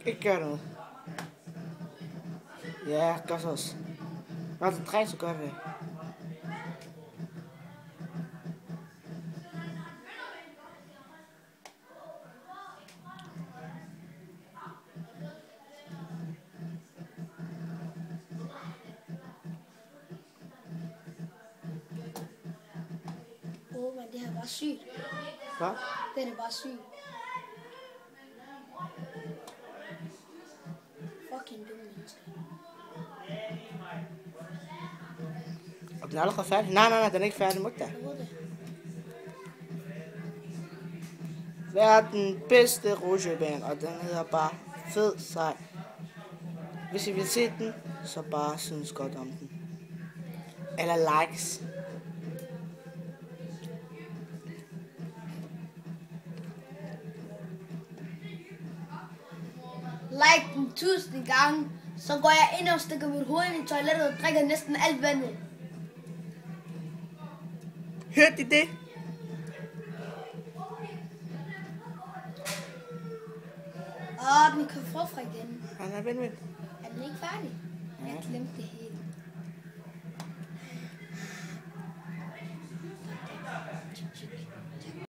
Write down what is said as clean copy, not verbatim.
Ikke gør noget. Ja, gør så også. Når den drejer, så gør det. Men det her er bare sygt. Hvad? Det er bare sygt. Fucking dumme mennesker. Og den er allerede færdig. Nej, den er ikke færdig. Må ikke da. Verden bedste rutsjebane, og den hedder bare fed sej. Hvis I vil se den, så bare synes godt om den. Eller likes. Like den 1000 gange, så går jeg ind og stikker mit hoved ind i toilettet og drikker næsten alt vandet. Hørte I det? Den kan forfra igen. Vent. Er den ikke færdig? Jeg glemte det hele.